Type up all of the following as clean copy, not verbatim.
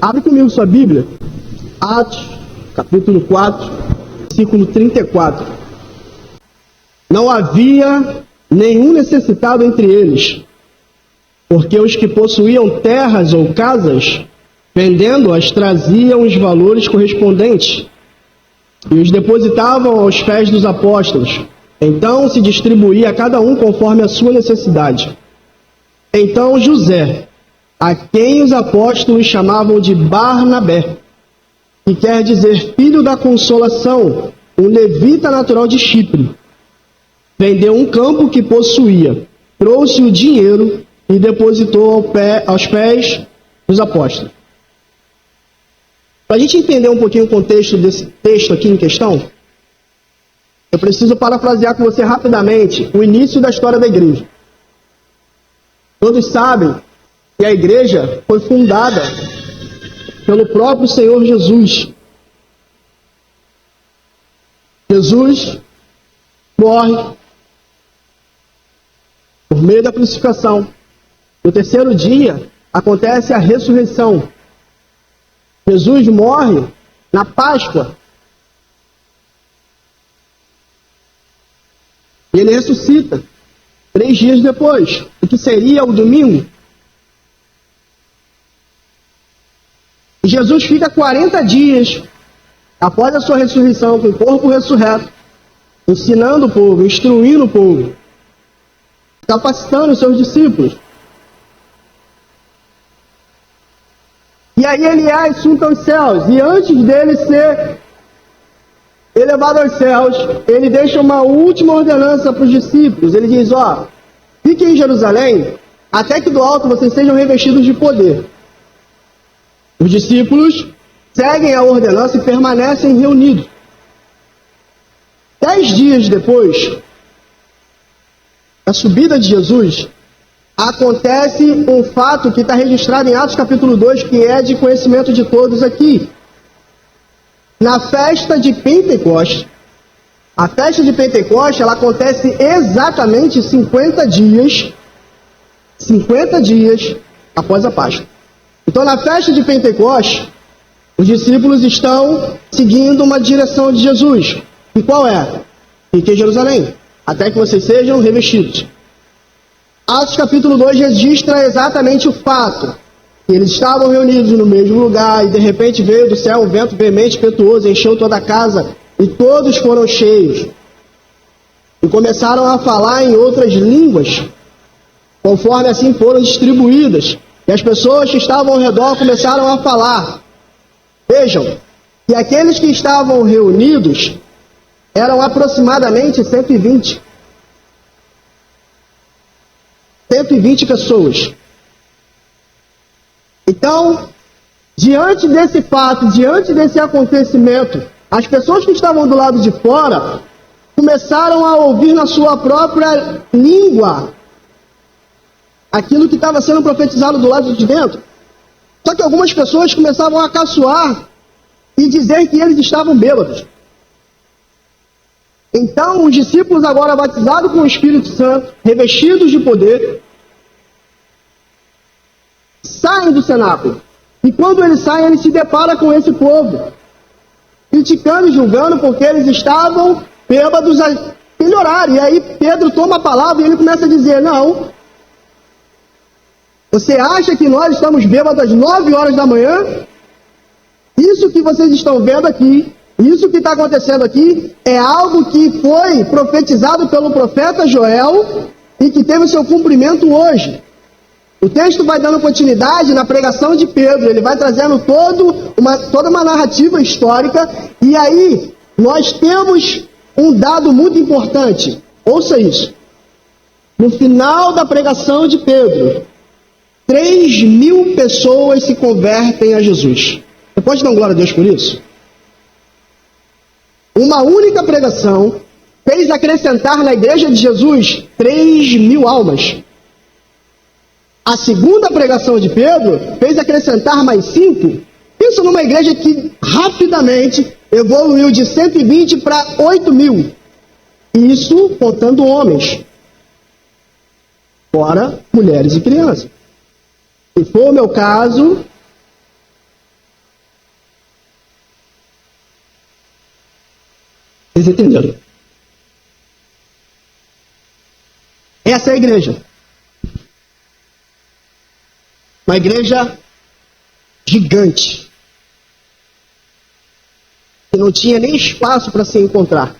Abre comigo sua Bíblia, Atos, capítulo 4, versículo 34. Não havia nenhum necessitado entre eles, porque os que possuíam terras ou casas, vendendo-as, traziam os valores correspondentes e os depositavam aos pés dos apóstolos. Então se distribuía a cada um conforme a sua necessidade. Então José, a quem os apóstolos chamavam de Barnabé, que quer dizer filho da consolação, um levita natural de Chipre, vendeu um campo que possuía, trouxe o dinheiro e depositou aos pés dos apóstolos. Para a gente entender um pouquinho o contexto desse texto aqui em questão, eu preciso parafrasear com você rapidamente o início da história da igreja. Todos sabem que a igreja foi fundada pelo próprio Senhor Jesus. Jesus morre por meio da crucificação. No terceiro dia acontece a ressurreição. Jesus morre na Páscoa. E ele ressuscita 3 dias depois, o que seria o domingo. E Jesus fica 40 dias após a sua ressurreição, com o corpo ressurreto, ensinando o povo, instruindo o povo, capacitando os seus discípulos. E aí ele é assunto aos céus, e antes dele ser elevado aos céus, ele deixa uma última ordenança para os discípulos. Ele diz, fiquem em Jerusalém, até que do alto vocês sejam revestidos de poder. Os discípulos seguem a ordenança e permanecem reunidos. 10 dias depois da subida de Jesus, acontece um fato que está registrado em Atos capítulo 2, que é de conhecimento de todos aqui. Na festa de Pentecostes, a festa de Pentecostes, ela acontece exatamente 50 dias após a Páscoa. Então, na festa de Pentecostes, os discípulos estão seguindo uma direção de Jesus. E qual é? Fiquem em Jerusalém, até que vocês sejam revestidos. Atos capítulo 2 registra exatamente o fato. Eles estavam reunidos no mesmo lugar e de repente veio do céu um vento veemente, impetuoso, encheu toda a casa e todos foram cheios. E começaram a falar em outras línguas, conforme assim foram distribuídas. E as pessoas que estavam ao redor começaram a falar. Vejam, que aqueles que estavam reunidos eram aproximadamente 120. 120 pessoas. Então, diante desse fato, diante desse acontecimento, as pessoas que estavam do lado de fora começaram a ouvir na sua própria língua aquilo que estava sendo profetizado do lado de dentro. Só que algumas pessoas começavam a caçoar e dizer que eles estavam bêbados. Então, os discípulos agora batizados com o Espírito Santo, revestidos de poder, saem do cenáculo. E quando eles saem, eles se deparam com esse povo, criticando e julgando porque eles estavam bêbados aquele horário. E aí Pedro toma a palavra e ele começa a dizer, não, você acha que nós estamos bêbados às 9 horas da manhã? Isso que vocês estão vendo aqui, isso que está acontecendo aqui, é algo que foi profetizado pelo profeta Joel e que teve o seu cumprimento hoje. O texto vai dando continuidade na pregação de Pedro, ele vai trazendo toda uma narrativa histórica, e aí nós temos um dado muito importante. Ouça isso. No final da pregação de Pedro, 3.000 pessoas se convertem a Jesus. Você pode dar glória a Deus por isso? Uma única pregação fez acrescentar na igreja de Jesus 3.000 almas. A segunda pregação de Pedro fez acrescentar mais 5. Isso numa igreja que rapidamente evoluiu de 120 para 8.000. Isso contando homens. Fora mulheres e crianças. Se for o meu caso, Vocês entenderam? Essa é a igreja. Uma igreja gigante. Que não tinha nem espaço para se encontrar.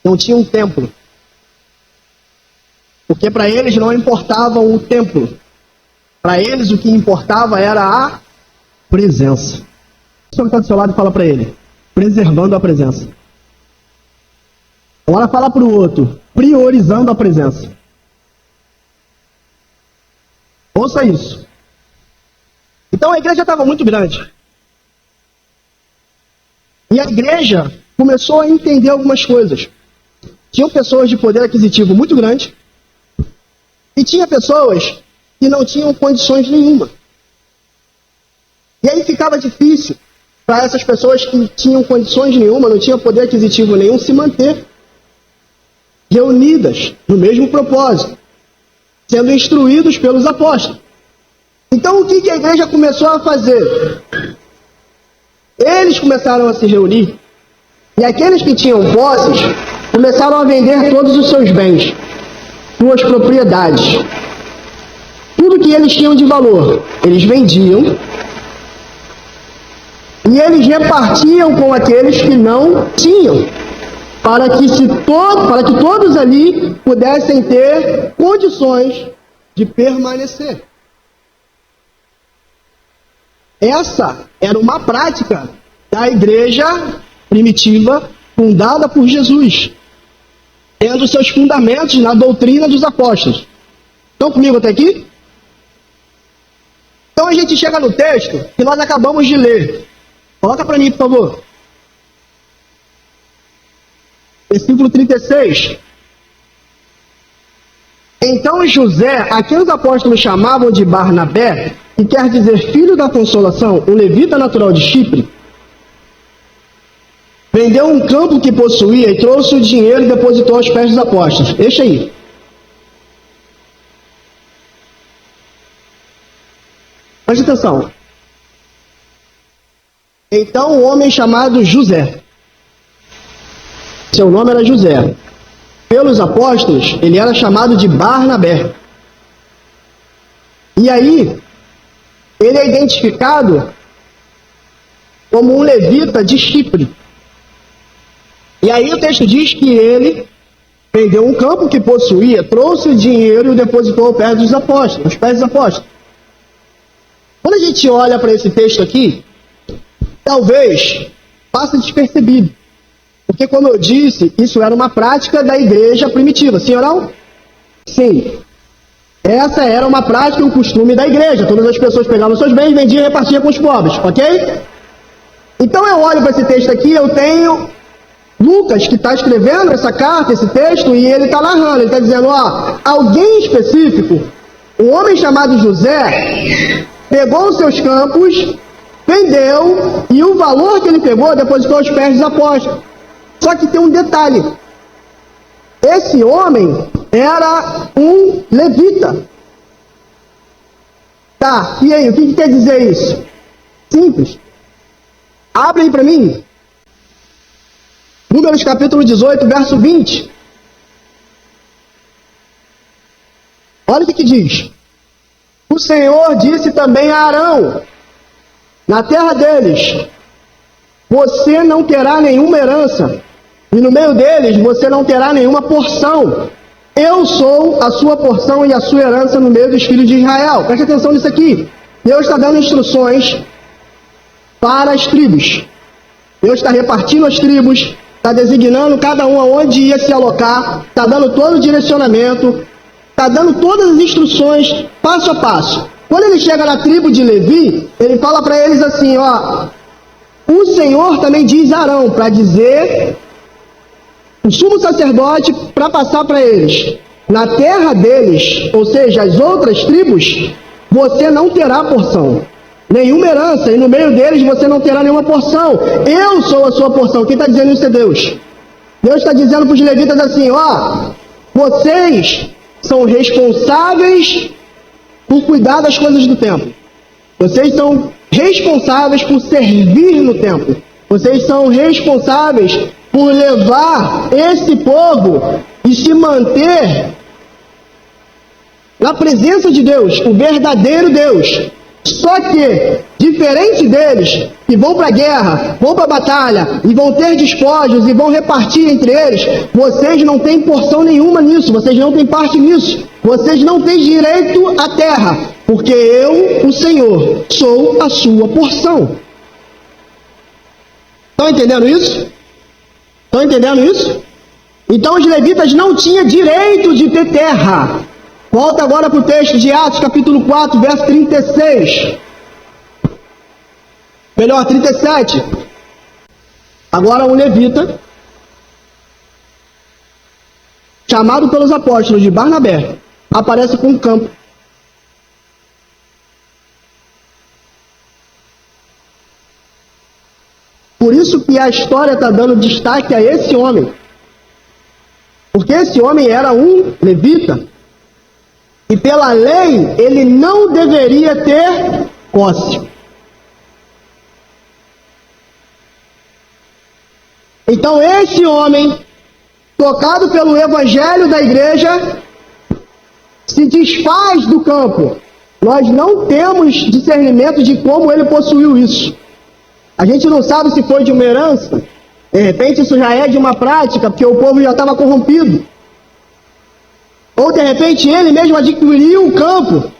Não tinha um templo. Porque para eles não importava o templo. Para eles o que importava era a presença. O senhor que está do seu lado fala para ele. Preservando a presença. Agora fala para o outro. Priorizando a presença. Ouça isso. Então a igreja estava muito grande. E a igreja começou a entender algumas coisas. Tinham pessoas de poder aquisitivo muito grande. E tinha pessoas que não tinham condições nenhuma. E aí ficava difícil para essas pessoas que tinham condições nenhuma, não tinham poder aquisitivo nenhum, se manter reunidas no mesmo propósito, sendo instruídos pelos apóstolos. Então o que a igreja começou a fazer? Eles começaram a se reunir, e aqueles que tinham posses começaram a vender todos os seus bens, suas propriedades. Tudo que eles tinham de valor, eles vendiam, e eles repartiam com aqueles que não tinham, para que todos ali pudessem ter condições de permanecer. Essa era uma prática da igreja primitiva fundada por Jesus, tendo seus fundamentos na doutrina dos apóstolos. Estão comigo até aqui? Então a gente chega no texto que nós acabamos de ler. Coloca para mim, por favor. Versículo 36. Então José, a quem os apóstolos chamavam de Barnabé, que quer dizer filho da consolação, um levita natural de Chipre, vendeu um campo que possuía e trouxe o dinheiro e depositou aos pés dos apóstolos. Deixa aí. Preste atenção. Então um homem chamado José, seu nome era José, pelos apóstolos ele era chamado de Barnabé. E aí ele é identificado como um levita de Chipre. E aí o texto diz que ele vendeu um campo que possuía, trouxe o dinheiro e o depositou aos pés dos apóstolos, aos pés dos apóstolos. Quando a gente olha para esse texto aqui, talvez passe despercebido. Porque, como eu disse, isso era uma prática da igreja primitiva. Sim ou não? Sim. Essa era uma prática e um costume da igreja. Todas as pessoas pegavam seus bens, vendiam e repartiam com os pobres. Ok? Então eu olho para esse texto aqui, eu tenho Lucas, que está escrevendo essa carta, esse texto, e ele está narrando. Ele está dizendo, alguém específico, um homem chamado José, pegou os seus campos, vendeu, e o valor que ele pegou depositou aos pés dos apóstolos. Só que tem um detalhe. Esse homem era um levita. Tá, e aí, o que quer dizer isso? Simples. Abre aí para mim. Números capítulo 18, verso 20. Olha o que diz. O Senhor disse também a Arão, na terra deles, você não terá nenhuma herança, e no meio deles você não terá nenhuma porção. Eu sou a sua porção e a sua herança no meio dos filhos de Israel. Preste atenção nisso aqui. Deus está dando instruções para as tribos. Deus está repartindo as tribos, está designando cada um aonde ia se alocar, está dando todo o direcionamento, está dando todas as instruções, passo a passo. Quando ele chega na tribo de Levi, ele fala para eles assim, o Senhor também diz a Arão, para dizer, o sumo sacerdote, para passar para eles, na terra deles, ou seja, as outras tribos, você não terá porção, nenhuma herança, e no meio deles você não terá nenhuma porção. Eu sou a sua porção. Quem está dizendo isso é Deus. Deus está dizendo para os levitas assim, vocês são responsáveis por cuidar das coisas do templo. Vocês são responsáveis por servir no templo. Vocês são responsáveis por levar esse povo e se manter na presença de Deus, o verdadeiro Deus. Só que, diferente deles, que vão para a guerra, vão para a batalha, e vão ter despojos, e vão repartir entre eles, vocês não têm porção nenhuma nisso, vocês não têm parte nisso, vocês não têm direito à terra, porque eu, o Senhor, sou a sua porção. Estão entendendo isso? Estão entendendo isso? Então os levitas não tinham direito de ter terra. Volta agora para o texto de Atos, capítulo 4, verso 36. Melhor, 37. Agora um levita, chamado pelos apóstolos de Barnabé, aparece com um campo. Por isso que a história está dando destaque a esse homem. Porque esse homem era um levita. E pela lei, ele não deveria ter posse. Então esse homem, tocado pelo evangelho da igreja, se desfaz do campo. Nós não temos discernimento de como ele possuiu isso. A gente não sabe se foi de uma herança. De repente isso já é de uma prática, porque o povo já estava corrompido. Ou de repente ele mesmo adquiriu um campo.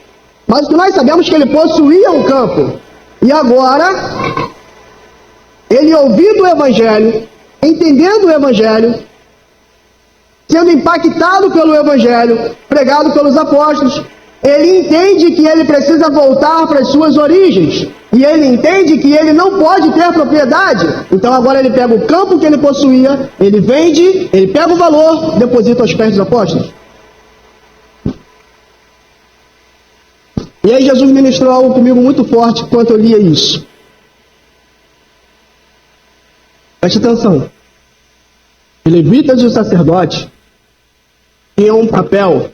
Mas o que nós sabemos é que ele possuía um campo. E agora, ele ouvindo o evangelho, entendendo o evangelho, sendo impactado pelo evangelho, pregado pelos apóstolos, ele entende que ele precisa voltar para as suas origens. E ele entende que ele não pode ter propriedade. Então agora ele pega o campo que ele possuía, ele vende, ele pega o valor, deposita aos pés dos apóstolos. E aí Jesus ministrou algo comigo muito forte enquanto eu lia isso. Preste atenção. Os levitas e os sacerdotes tinham um papel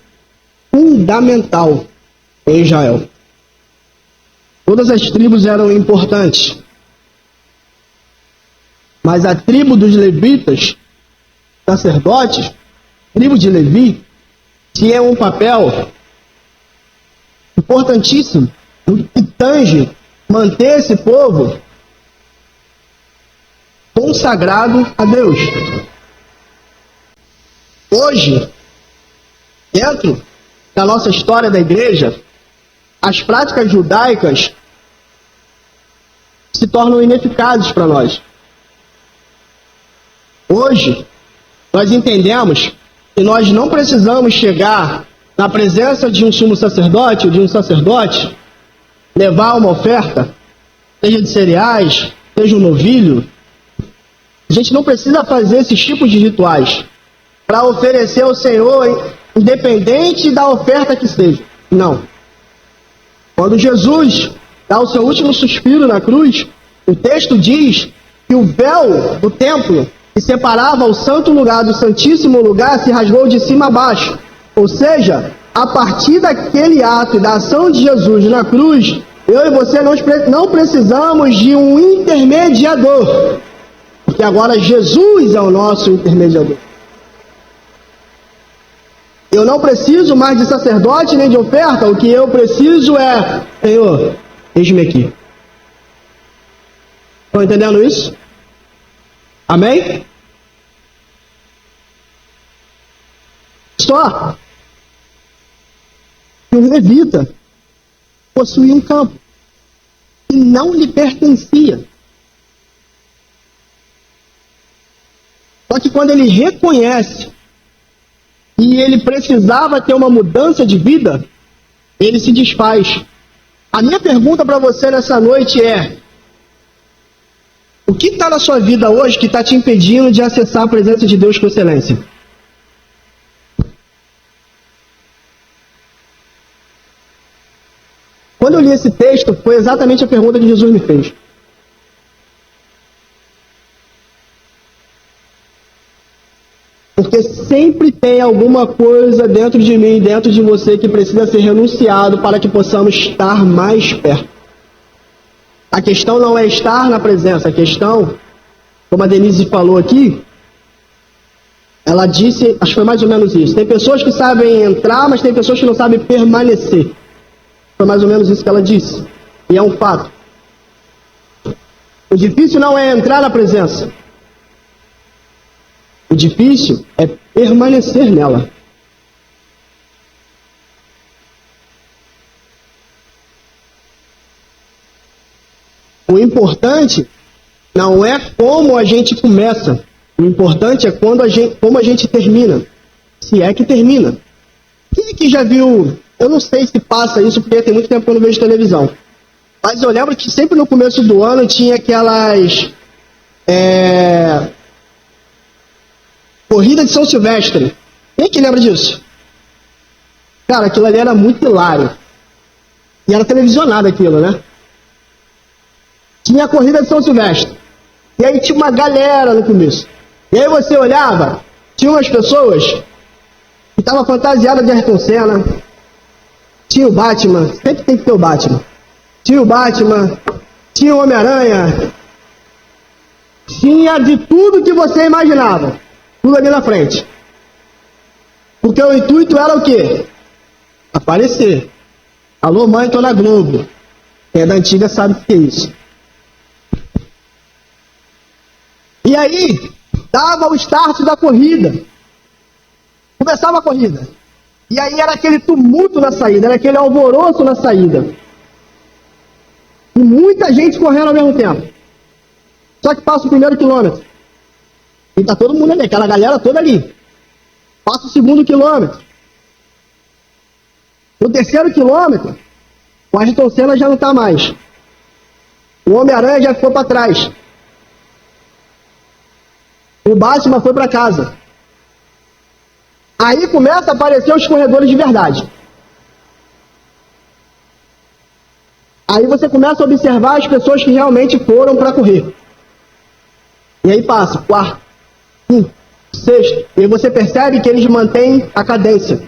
fundamental em Israel. Todas as tribos eram importantes. Mas a tribo dos levitas, sacerdotes, tribo de Levi, tinha um papel importantíssimo, que tange manter esse povo consagrado a Deus. Hoje, dentro da nossa história da igreja, as práticas judaicas se tornam ineficazes para nós. Hoje, nós entendemos que nós não precisamos chegar na presença de um sumo sacerdote ou de um sacerdote, levar uma oferta, seja de cereais, seja um novilho. A gente não precisa fazer esses tipos de rituais para oferecer ao Senhor, independente da oferta que seja. Não. Quando Jesus dá o seu último suspiro na cruz, o texto diz que o véu do templo que separava o santo lugar do santíssimo lugar se rasgou de cima a baixo. Ou seja, a partir daquele ato e da ação de Jesus na cruz, eu e você não precisamos de um intermediador. Porque agora Jesus é o nosso intermediador. Eu não preciso mais de sacerdote nem de oferta. O que eu preciso é: Senhor, eis-me aqui. Estão entendendo isso? Amém? Só que o levita possuía um campo que não lhe pertencia. Só que quando ele reconhece e ele precisava ter uma mudança de vida, ele se desfaz. A minha pergunta para você nessa noite é: o que está na sua vida hoje que está te impedindo de acessar a presença de Deus com excelência? Quando eu li esse texto, foi exatamente a pergunta que Jesus me fez. Porque sempre tem alguma coisa dentro de mim, dentro de você, que precisa ser renunciado para que possamos estar mais perto. A questão não é estar na presença, a questão, como a Denise falou aqui, Ela disse, acho que foi mais ou menos isso. Tem pessoas que sabem entrar, mas tem pessoas que não sabem permanecer. Foi mais ou menos isso que ela disse. E é um fato. O difícil não é entrar na presença. O difícil é permanecer nela. O importante não é como a gente começa. O importante é como a gente termina. Se é que termina. Quem aqui já viu... Eu não sei se passa isso, porque tem muito tempo que eu não vejo televisão. Mas eu lembro que sempre no começo do ano tinha aquelas... Corrida de São Silvestre. Quem que lembra disso? Cara, aquilo ali era muito hilário. E era televisionado aquilo, né? Tinha a corrida de São Silvestre. E aí tinha uma galera no começo. E aí você olhava, tinha umas pessoas que estavam fantasiadas de Ayrton Senna. Tinha o Batman, sempre tem que ter o Batman. Tinha o Batman, tinha o Homem-Aranha. Tinha de tudo que você imaginava. Tudo ali na frente. Porque o intuito era o quê? Aparecer. Alô, mãe, tô na Globo. Quem é da antiga sabe o que é isso. E aí, dava o start da corrida. Começava a corrida. E aí era aquele tumulto na saída, era aquele alvoroço na saída. E muita gente correndo ao mesmo tempo. Só que passa o primeiro quilômetro. E tá todo mundo ali, aquela galera toda ali. Passa o segundo quilômetro. No terceiro quilômetro, o Ayrton Senna já não tá mais. O Homem-Aranha já ficou para trás. O Batman foi para casa. Aí começa a aparecer os corredores de verdade. Aí você começa a observar as pessoas que realmente foram para correr. E aí passa, quarto, quinto, sexto. E aí você percebe que eles mantêm a cadência.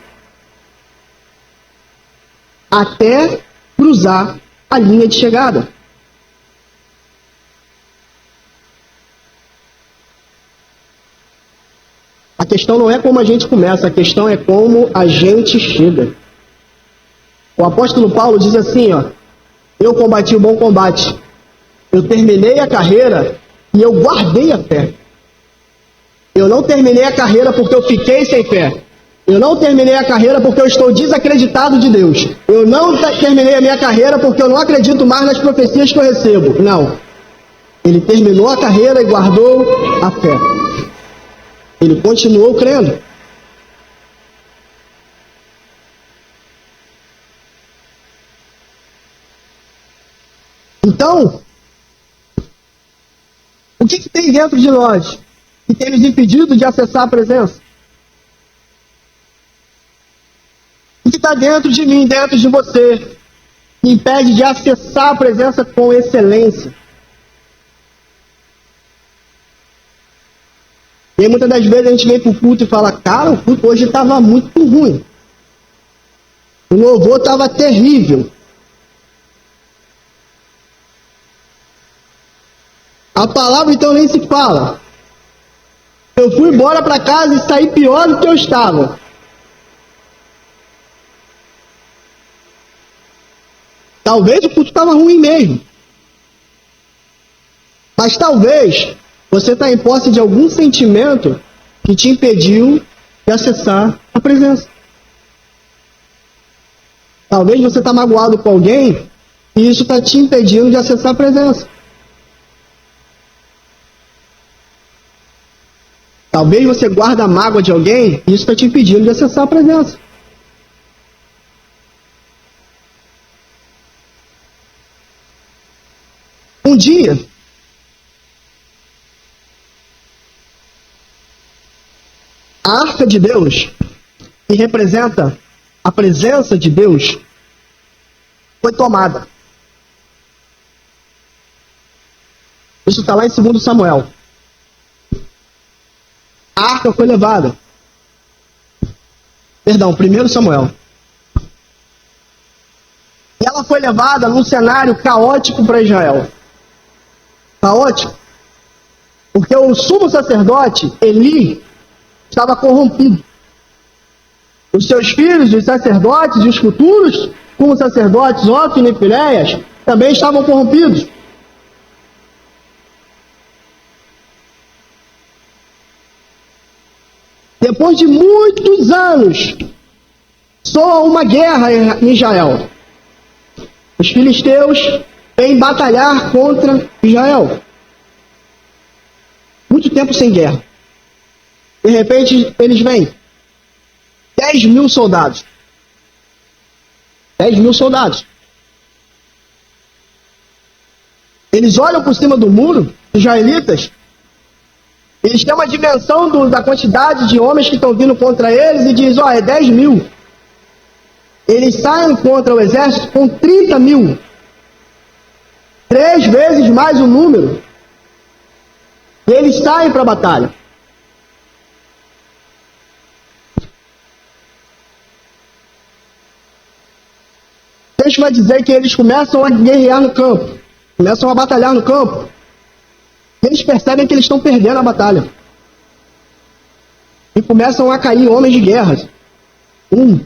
Até cruzar a linha de chegada. A questão não é como a gente começa, a questão é como a gente chega. O apóstolo Paulo diz assim, ó: eu combati o bom combate, eu terminei a carreira e eu guardei a fé. Eu não terminei a carreira porque eu fiquei sem fé. Eu não terminei a carreira porque eu estou desacreditado de Deus. Eu não terminei a minha carreira porque eu não acredito mais nas profecias que eu recebo. Não. Ele terminou a carreira e guardou a fé. Ele continuou crendo. Então, o que tem dentro de nós que tem nos impedido de acessar a presença? O que está dentro de mim, dentro de você, que impede de acessar a presença com excelência? E aí, muitas das vezes a gente vem para o culto e fala: cara, o culto hoje estava muito ruim. O louvor estava terrível. A palavra então nem se fala. Eu fui embora para casa e saí pior do que eu estava. Talvez o culto estava ruim mesmo. Mas talvez você está em posse de algum sentimento que te impediu de acessar a presença. Talvez você está magoado com alguém e isso está te impedindo de acessar a presença. Talvez você guarda a mágoa de alguém e isso está te impedindo de acessar a presença. Um dia, a arca de Deus, que representa a presença de Deus, foi tomada. Isso está lá em 2 Samuel. A arca foi levada. Perdão, 1 Samuel. E ela foi levada num cenário caótico para Israel. Caótico. Porque o sumo sacerdote, Eli, estava corrompido. Os seus filhos, os sacerdotes e os futuros, como sacerdotes Ófine e Finéias, também estavam corrompidos. Depois de muitos anos, soa uma guerra em Israel. Os filisteus vêm batalhar contra Israel. Muito tempo sem guerra. De repente, eles vêm. 10.000 soldados. 10.000 soldados. Eles olham por cima do muro, os israelitas. Eles têm uma dimensão da quantidade de homens que estão vindo contra eles e dizem, é 10.000. Eles saem contra o exército com 30.000. 3 vezes mais o número. E eles saem para a batalha. O texto vai dizer que eles começam a guerrear no campo. Começam a batalhar no campo. E eles percebem que eles estão perdendo a batalha. E começam a cair homens de guerra. 1,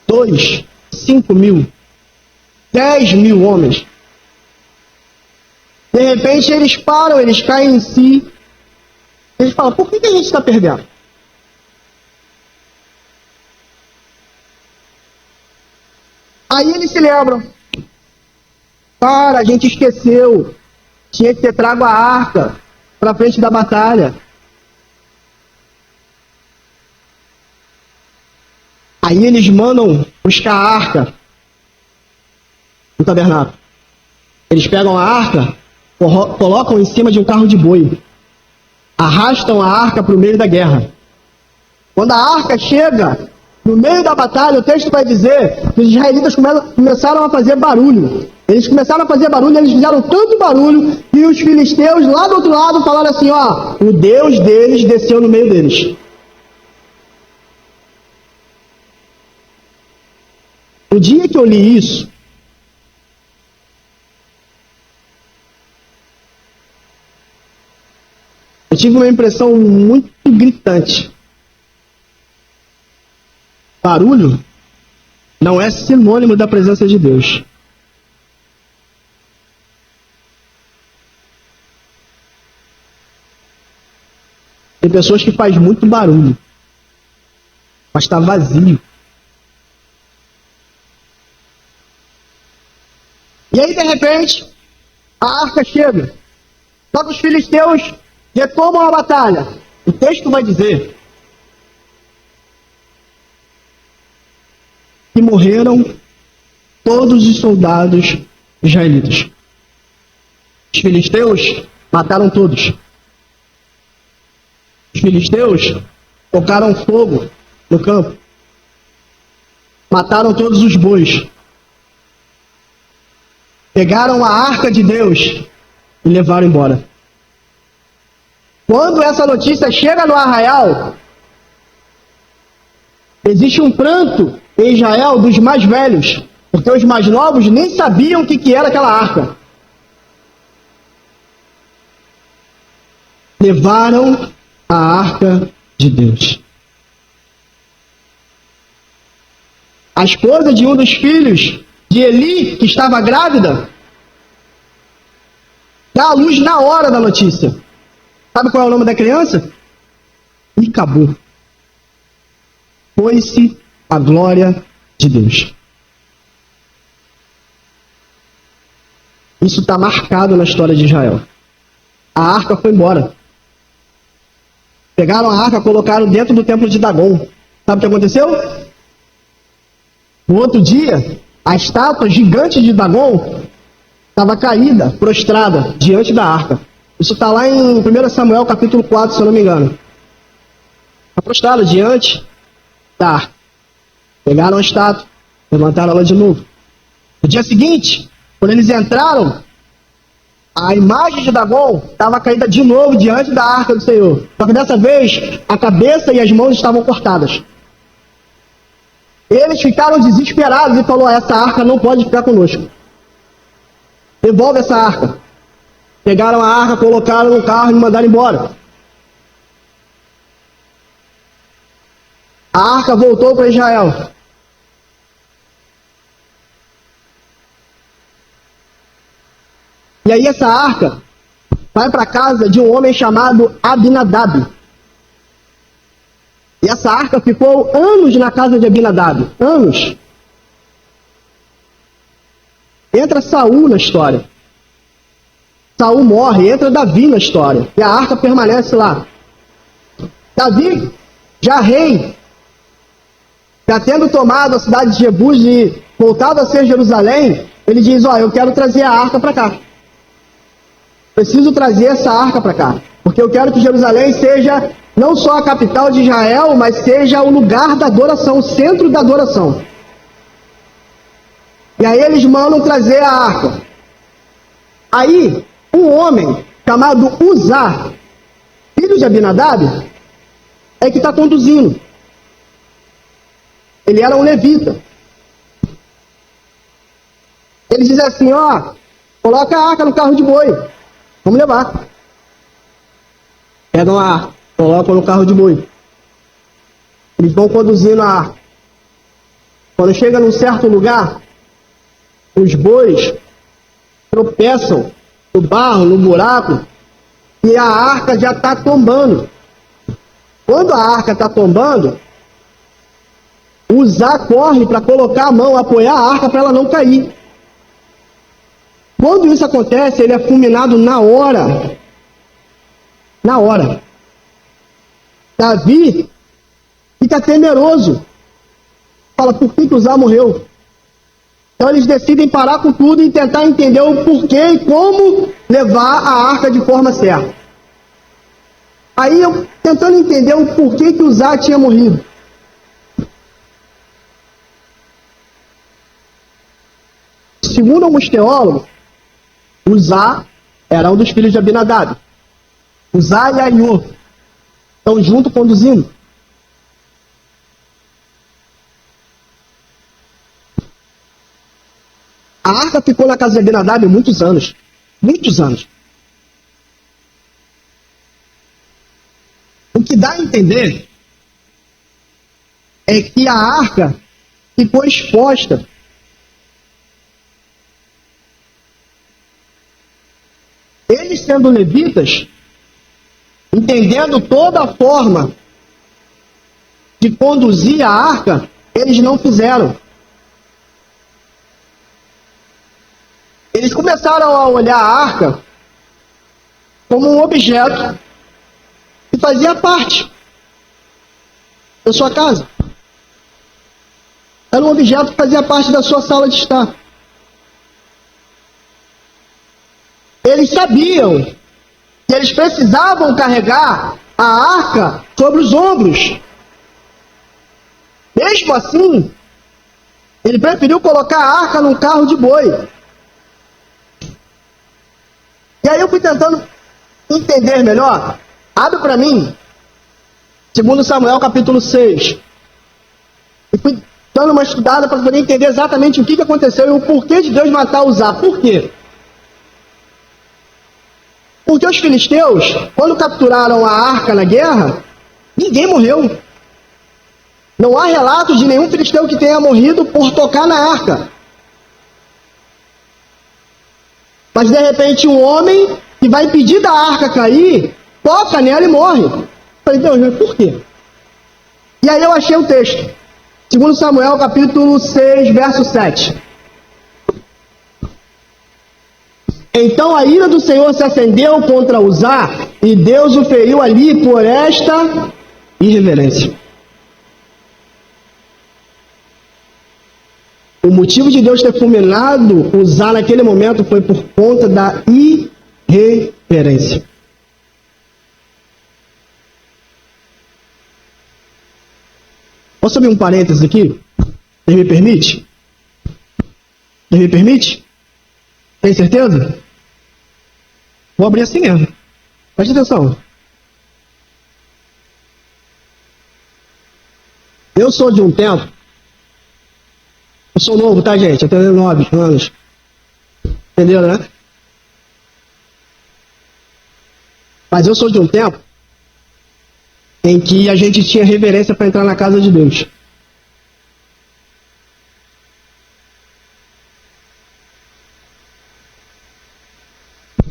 2, 5.000. 10.000 homens. De repente eles param, eles caem em si. Eles falam, por que a gente está perdendo? Aí eles se lembram. Cara, a gente esqueceu. Tinha que ter trago a arca para frente da batalha. Aí eles mandam buscar a arca no tabernáculo. Eles pegam a arca, colocam em cima de um carro de boi. Arrastam a arca para o meio da guerra. Quando a arca chega no meio da batalha, o texto vai dizer que os israelitas começaram a fazer barulho. Eles começaram a fazer barulho, eles fizeram tanto barulho que os filisteus lá do outro lado falaram assim, o Deus deles desceu no meio deles. No dia que eu li isso, eu tive uma impressão muito gritante. Barulho não é sinônimo da presença de Deus. Tem pessoas que fazem muito barulho, mas está vazio. E aí, de repente, a arca chega. Só que os filisteus retomam a batalha. O texto vai dizer que morreram todos os soldados israelitas. Os filisteus mataram todos. Os filisteus tocaram fogo no campo. Mataram todos os bois. Pegaram a arca de Deus e levaram embora. Quando essa notícia chega no arraial, existe um pranto em Israel dos mais velhos, porque os mais novos nem sabiam o que era aquela arca. Levaram a arca de Deus. A esposa de um dos filhos de Eli, que estava grávida, dá à luz na hora da notícia. Sabe qual é o nome da criança? Icabô. Foi-se a glória de Deus. Isso está marcado na história de Israel. A arca foi embora. Pegaram a arca, colocaram dentro do templo de Dagon. Sabe o que aconteceu? No outro dia, a estátua gigante de Dagon estava caída, prostrada, diante da arca. Isso está lá em 1 Samuel, capítulo 4, se eu não me engano. Está prostrada diante da arca. Pegaram a estátua, levantaram ela de novo. No dia seguinte, quando eles entraram, a imagem de Dagon estava caída de novo diante da arca do Senhor. Só que dessa vez, a cabeça e as mãos estavam cortadas. Eles ficaram desesperados e falaram, essa arca não pode ficar conosco. Devolve essa arca. Pegaram a arca, colocaram no carro e mandaram embora. a arca voltou para Israel. E aí essa arca vai para a casa de um homem chamado Abinadab. E essa arca ficou anos na casa de Abinadab. Anos. Entra Saul na história. Saul morre, entra Davi na história. E a arca permanece lá. Davi, já rei, já tendo tomado a cidade de Jebus e voltado a ser Jerusalém, ele diz, eu quero trazer a arca para cá. Preciso trazer essa arca para cá. Porque eu quero que Jerusalém seja não só a capital de Israel, mas seja o lugar da adoração, o centro da adoração. E aí eles mandam trazer a arca. Aí, um homem chamado Uzá, filho de Abinadab, é que está conduzindo. Ele era um levita. Ele diz assim, coloca a arca no carro de boi. Vamos levar. Pegam a arca, colocam no carro de boi. Eles vão conduzindo a arca. Quando chega num certo lugar, os bois tropeçam no barro, no buraco, e a arca já está tombando. Quando a arca está tombando, Uzá corre para colocar a mão, apoiar a arca para ela não cair. Quando isso acontece, ele é fulminado na hora. Na hora. Davi fica temeroso. Fala, por que Uzá morreu? Então eles decidem parar com tudo e tentar entender o porquê e como levar a arca de forma certa. Aí eu tentando entender o porquê que Uzá tinha morrido. Segundo alguns teólogos, Uzá era um dos filhos de Abinadab. Uzá e Aiô estão juntos conduzindo. A arca ficou na casa de Abinadab muitos anos. Muitos anos. O que dá a entender é que a arca ficou exposta. Eles sendo levitas, entendendo toda a forma de conduzir a arca, eles não fizeram. Eles começaram a olhar a arca como um objeto que fazia parte da sua casa. Era um objeto que fazia parte da sua sala de estar. Eles sabiam que eles precisavam carregar a arca sobre os ombros. Mesmo assim, ele preferiu colocar a arca num carro de boi. E aí eu fui tentando entender melhor. Abre para mim, 2 Samuel capítulo 6. E fui dando uma estudada para poder entender exatamente o que aconteceu e o porquê de Deus matar Uzá. Por quê? Porque os filisteus, quando capturaram a arca na guerra, ninguém morreu. Não há relatos de nenhum filisteu que tenha morrido por tocar na arca. Mas de repente um homem que vai impedir da arca cair, toca nela e morre. Eu falei, Deus, mas por quê? E aí eu achei o texto. 2 Samuel capítulo 6, verso 7. Então a ira do Senhor se acendeu contra Uzá, e Deus o feriu ali por esta irreverência. O motivo de Deus ter fulminado Uzá naquele momento foi por conta da irreverência. Posso abrir um parênteses aqui? Você me permite? Você me permite? Tem certeza? Vou abrir assim mesmo. Preste atenção. Eu sou de um tempo. Eu sou novo, tá, gente? Eu tenho 9 anos. Entenderam, né? Mas eu sou de um tempo em que a gente tinha reverência para entrar na casa de Deus.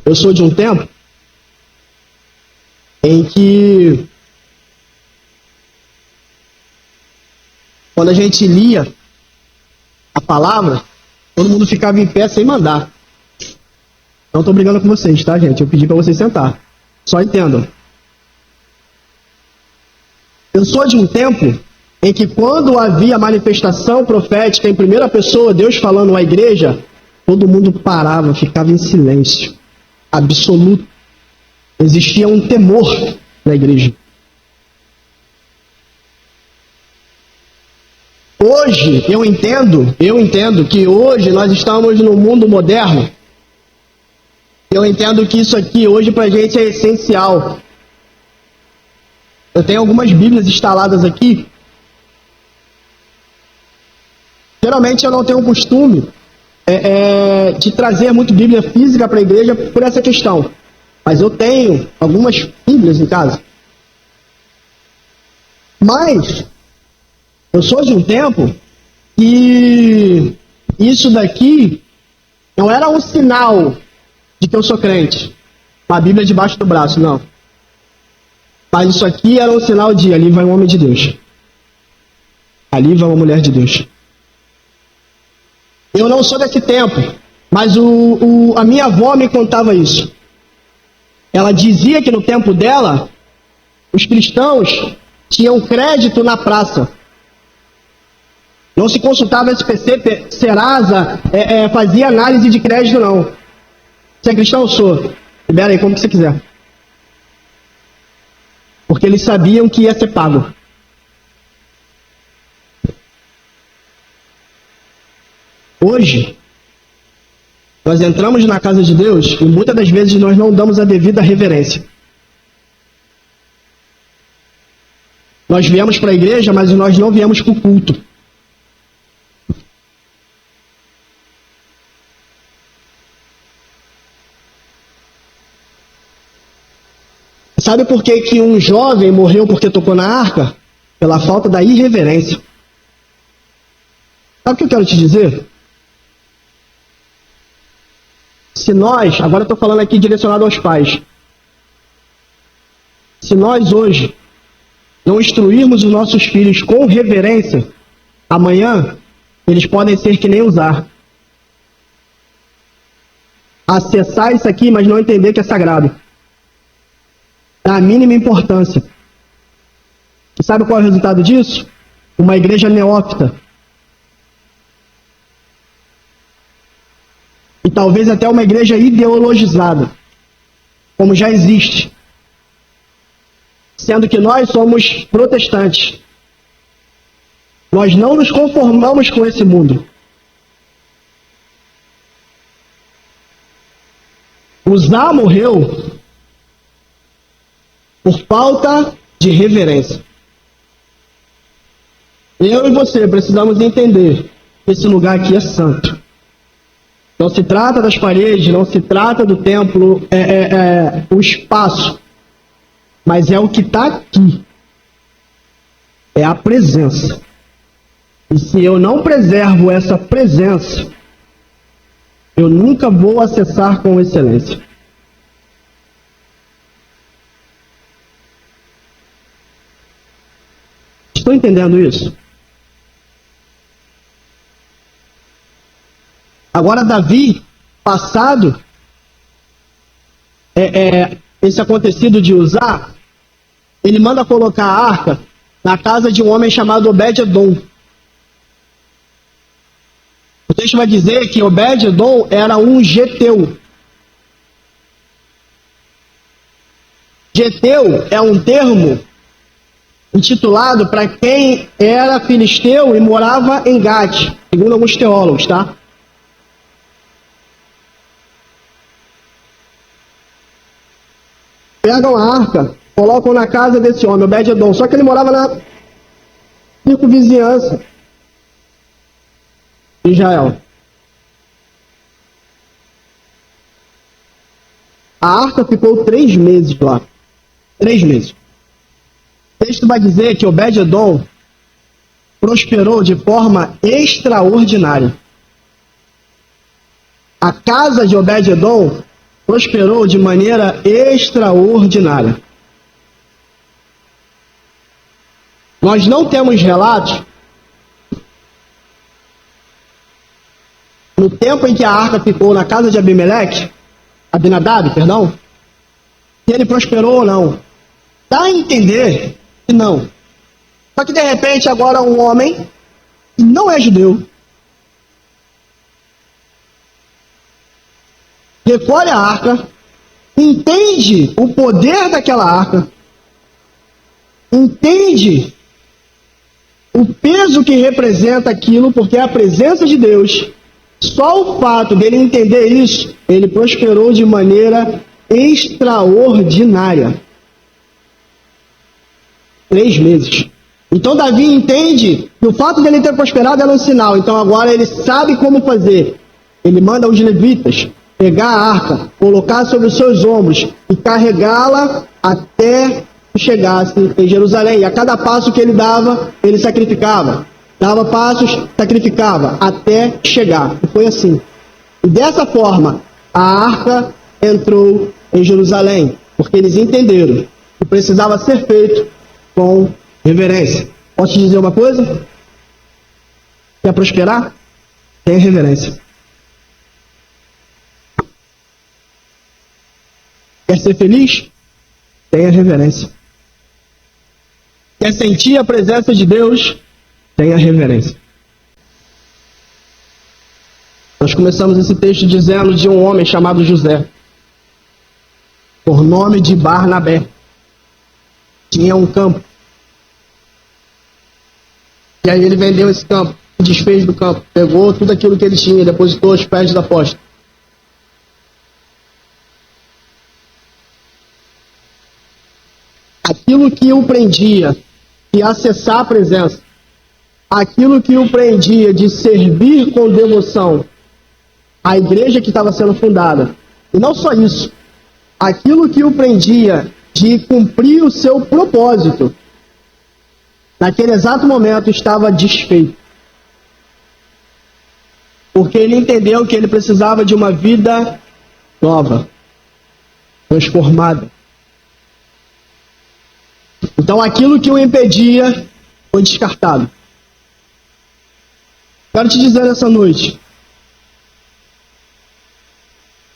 Eu sou de um tempo em que, quando a gente lia a palavra, todo mundo ficava em pé sem mandar. Não estou brigando com vocês, tá, gente? Eu pedi para vocês sentar. Só entendam. Eu sou de um tempo em que, quando havia manifestação profética em primeira pessoa, Deus falando à igreja, todo mundo parava, ficava em silêncio absoluto. Existia um temor na igreja. Hoje, eu entendo que hoje nós estamos num mundo moderno. Eu entendo que isso aqui hoje pra gente é essencial. Eu tenho algumas Bíblias instaladas aqui. Geralmente eu não tenho o costume de trazer muito Bíblia física para a igreja por essa questão. Mas eu tenho algumas Bíblias em casa. Mas eu sou de um tempo que isso daqui não era um sinal de que eu sou crente. Uma Bíblia debaixo do braço, não. Mas isso aqui era um sinal de: ali vai um homem de Deus. Ali vai uma mulher de Deus. Eu não sou desse tempo, mas a minha avó me contava isso. Ela dizia que no tempo dela, os cristãos tinham crédito na praça. Não se consultava SPC, Serasa, fazia análise de crédito, não. Você é cristão? Eu sou. Libera aí como que você quiser. Porque eles sabiam que ia ser pago. Hoje, nós entramos na casa de Deus e muitas das vezes nós não damos a devida reverência. Nós viemos para a igreja, mas nós não viemos para o culto. Sabe por que um jovem morreu porque tocou na arca? Pela falta da irreverência. Sabe o que eu quero te dizer? Se nós, agora eu estou falando aqui direcionado aos pais, se nós hoje não instruirmos os nossos filhos com reverência, amanhã eles podem ser que nem usar. Acessar isso aqui, mas não entender que é sagrado. Dá a mínima importância. E sabe qual é o resultado disso? Uma igreja neófita. E talvez até uma igreja ideologizada, como já existe. Sendo que nós somos protestantes. Nós não nos conformamos com esse mundo. Uzá morreu por falta de reverência. Eu e você precisamos entender que esse lugar aqui é santo. Não se trata das paredes, não se trata do templo, o espaço. Mas é o que está aqui. É a presença. E se eu não preservo essa presença, eu nunca vou acessar com excelência. Estão entendendo isso? Agora Davi, passado esse acontecido de Uzá, ele manda colocar a arca na casa de um homem chamado Obed-edom. O texto vai dizer que Obed-edom era um geteu. Geteu é um termo intitulado para quem era filisteu e morava em Gade, segundo alguns teólogos, tá? Pegam a arca, colocam na casa desse homem, Obed-edom, só que ele morava na circunvizinhança de Israel. A arca ficou 3 meses lá. 3 meses. texto vai dizer que Obed-edom prosperou de forma extraordinária. A casa de Obed-edom prosperou de maneira extraordinária. Nós não temos relatos no tempo em que a arca ficou na casa de Abinadab, se ele prosperou ou não. Dá a entender que não. Só que de repente agora um homem que não é judeu recolhe a arca, entende o poder daquela arca, entende o peso que representa aquilo, porque é a presença de Deus. Só o fato dele entender isso, ele prosperou de maneira extraordinária. 3 meses. Então Davi entende que o fato dele ter prosperado era um sinal. Então agora ele sabe como fazer. Ele manda os levitas pegar a arca, colocar sobre os seus ombros e carregá-la até que chegasse em Jerusalém. E a cada passo que ele dava, ele sacrificava. Dava passos, sacrificava, até chegar. E foi assim. E dessa forma, a arca entrou em Jerusalém, porque eles entenderam que precisava ser feito com reverência. Posso te dizer uma coisa? Quer prosperar? Tenha reverência. Quer ser feliz? Tenha reverência. Quer sentir a presença de Deus? Tenha reverência. Nós começamos esse texto dizendo de um homem chamado José, por nome de Barnabé. Tinha um campo. E aí ele vendeu esse campo, desfez do campo, pegou tudo aquilo que ele tinha, depositou aos pés do apóstolo. Aquilo que o prendia de acessar a presença, aquilo que o prendia de servir com devoção à igreja que estava sendo fundada, e não só isso, aquilo que o prendia de cumprir o seu propósito, naquele exato momento estava desfeito. Porque ele entendeu que ele precisava de uma vida nova, transformada. Então aquilo que o impedia foi descartado. Quero te dizer nessa noite,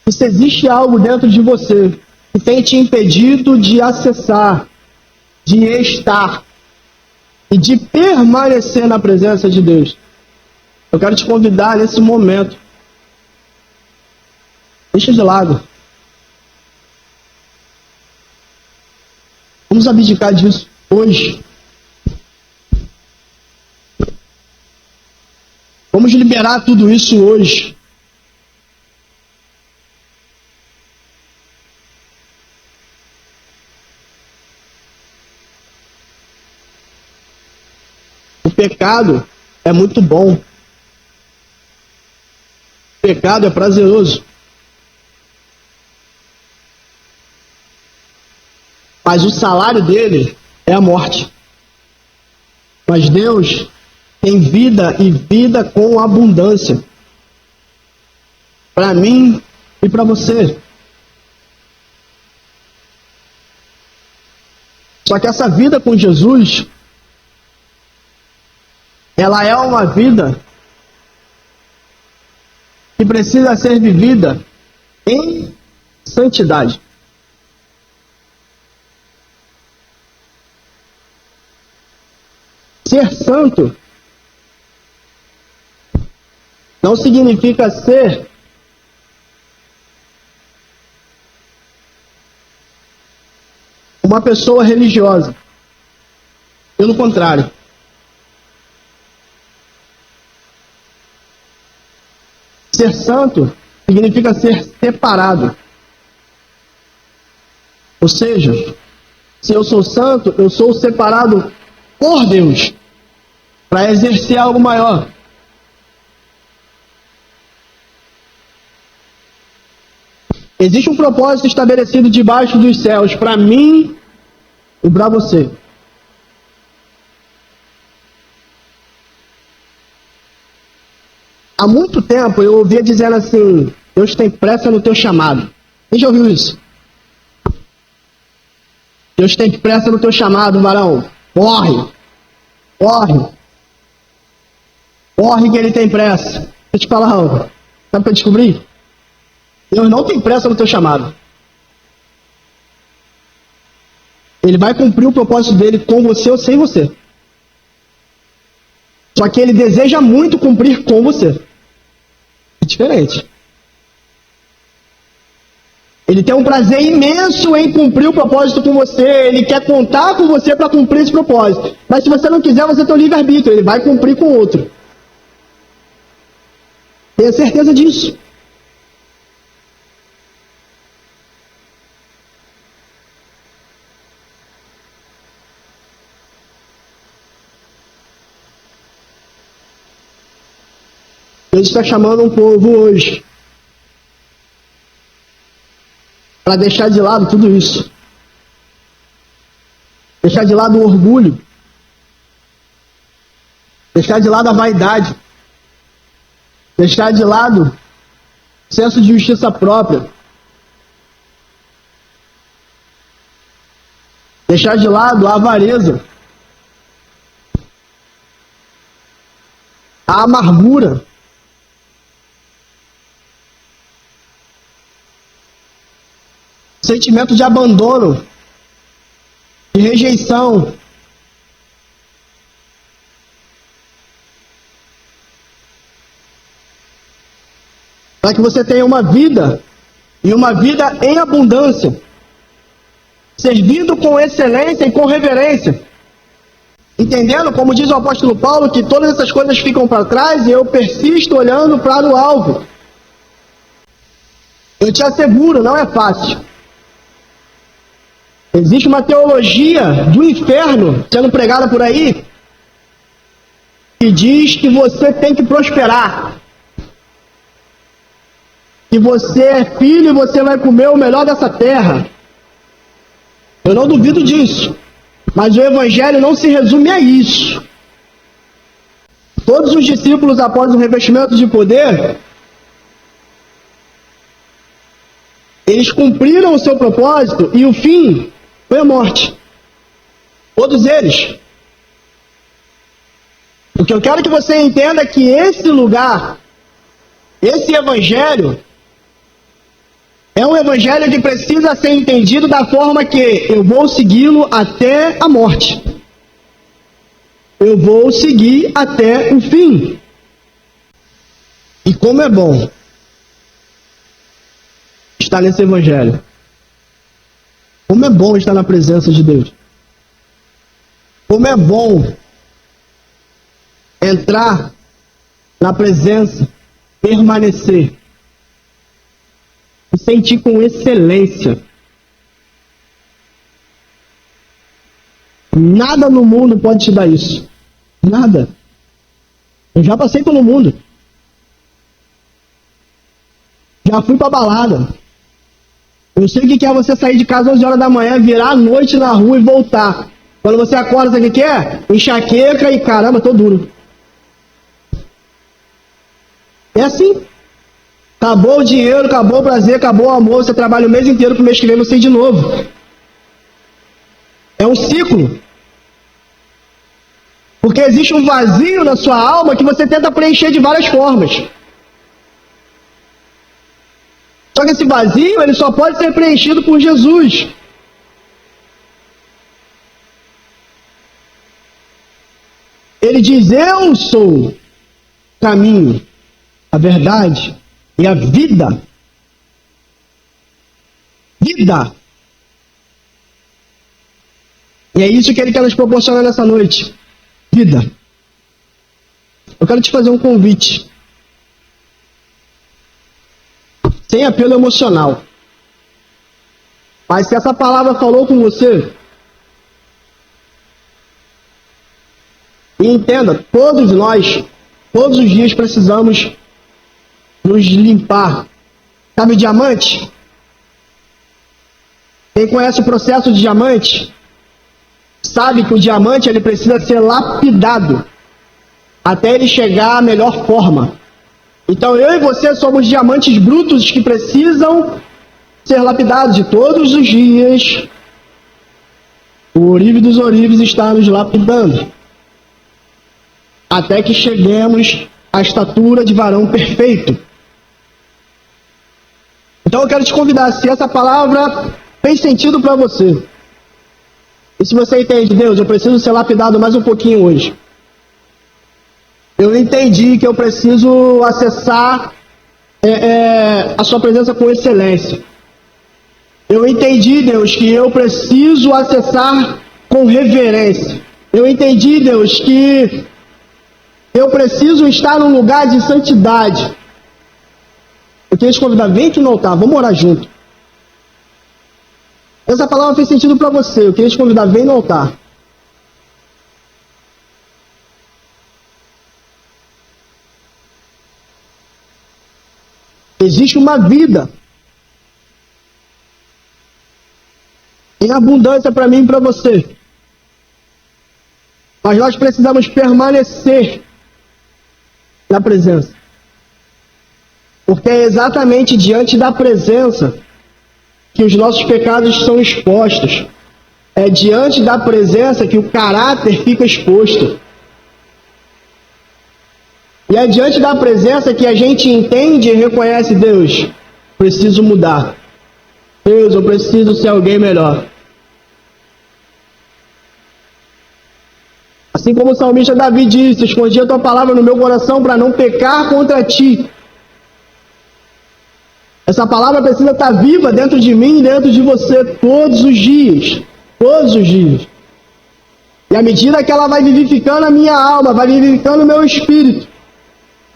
que se existe algo dentro de você que tem te impedido de acessar, de estar e de permanecer na presença de Deus, eu quero te convidar nesse momento. Deixa de lado. Vamos abdicar disso hoje. Vamos liberar tudo isso hoje. O pecado é muito bom. O pecado é prazeroso. Mas o salário dele é a morte. Mas Deus tem vida e vida com abundância. Para mim e para você. Só que essa vida com Jesus, ela é uma vida que precisa ser vivida em santidade. Ser santo não significa ser uma pessoa religiosa. Pelo contrário. Ser santo significa ser separado. Ou seja, se eu sou santo, eu sou separado por Deus para exercer algo maior. Existe um propósito estabelecido debaixo dos céus para mim e para você. Há muito tempo eu ouvia dizendo assim: Deus tem pressa no teu chamado. Quem já ouviu isso? Deus tem pressa no teu chamado, varão. Corre! Corre! Corre que ele tem pressa. Deixa eu te falar algo. Sabe o que eu descobri? Deus não tem pressa no teu chamado. Ele vai cumprir o propósito dele com você ou sem você. Só que ele deseja muito cumprir com você. É diferente. Ele tem um prazer imenso em cumprir o propósito com você. Ele quer contar com você para cumprir esse propósito. Mas se você não quiser, você tem o livre-arbítrio. Ele vai cumprir com outro. Tenha certeza disso. Deus está chamando um povo hoje para deixar de lado tudo isso. Deixar de lado o orgulho. Deixar de lado a vaidade. Deixar de lado o senso de justiça própria. Deixar de lado a avareza. A amargura. Sentimento de abandono, de rejeição. Para que você tenha uma vida, e uma vida em abundância, servindo com excelência e com reverência. Entendendo, como diz o apóstolo Paulo, que todas essas coisas ficam para trás e eu persisto olhando para o alvo. Eu te asseguro, não é fácil. Existe uma teologia do inferno sendo pregada por aí que diz que você tem que prosperar. Que você é filho e você vai comer o melhor dessa terra. Eu não duvido disso. Mas o evangelho não se resume a isso. Todos os discípulos, após o revestimento de poder, eles cumpriram o seu propósito e o fim foi a morte. Todos eles. O que eu quero que você entenda é que esse lugar, esse evangelho, é um evangelho que precisa ser entendido da forma que eu vou segui-lo até a morte. Eu vou seguir até o fim. E como é bom estar nesse evangelho. Como é bom estar na presença de Deus. Como é bom entrar na presença, permanecer, e sentir com excelência. Nada no mundo pode te dar isso. Nada. Eu já passei pelo mundo. Já fui pra balada. Eu sei o que é você sair de casa às 11 horas da manhã, virar à noite na rua e voltar. Quando você acorda, sabe o que é? Enxaqueca e caramba, tô duro. É assim. Acabou o dinheiro, acabou o prazer, acabou o amor, você trabalha o mês inteiro pro mês que vem você ir de novo. É um ciclo. Porque existe um vazio na sua alma que você tenta preencher de várias formas. Só que esse vazio, ele só pode ser preenchido por Jesus. Ele diz: eu sou o caminho, a verdade e a vida. Vida. E é isso que ele quer nos proporcionar nessa noite. Vida. Eu quero te fazer um convite. Sem apelo emocional. Mas se essa palavra falou com você, e entenda, todos nós, todos os dias precisamos nos limpar. Sabe o diamante? Quem conhece o processo de diamante, sabe que o diamante ele precisa ser lapidado até ele chegar à melhor forma. Então eu e você somos diamantes brutos que precisam ser lapidados, e todos os dias o ourive dos ourives está nos lapidando, até que cheguemos à estatura de varão perfeito. Então eu quero te convidar, se essa palavra fez sentido para você, e se você entende, Deus, eu preciso ser lapidado mais um pouquinho hoje. Eu entendi que eu preciso acessar a sua presença com excelência. Eu entendi, Deus, que eu preciso acessar com reverência. Eu entendi, Deus, que eu preciso estar num lugar de santidade. Eu queria te convidar, vem aqui no altar, vamos orar junto. Essa palavra fez sentido para você, eu queria te convidar, vem no altar. Existe uma vida em abundância para mim e para você. Mas nós precisamos permanecer na presença. Porque é exatamente diante da presença que os nossos pecados são expostos. É diante da presença que o caráter fica exposto. E é diante da presença que a gente entende e reconhece, Deus, preciso mudar. Deus, eu preciso ser alguém melhor. Assim como o salmista Davi disse, escondi a tua palavra no meu coração para não pecar contra ti. Essa palavra precisa estar viva dentro de mim e dentro de você todos os dias. Todos os dias. E à medida que ela vai vivificando a minha alma, vai vivificando o meu espírito,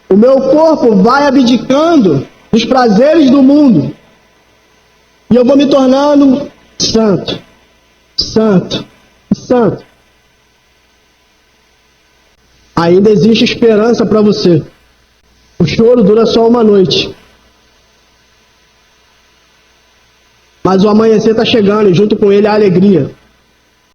o meu corpo vai abdicando dos prazeres do mundo. E eu vou me tornando santo, santo, santo. Ainda existe esperança para você. O choro dura só uma noite. Mas o amanhecer está chegando e junto com ele a alegria.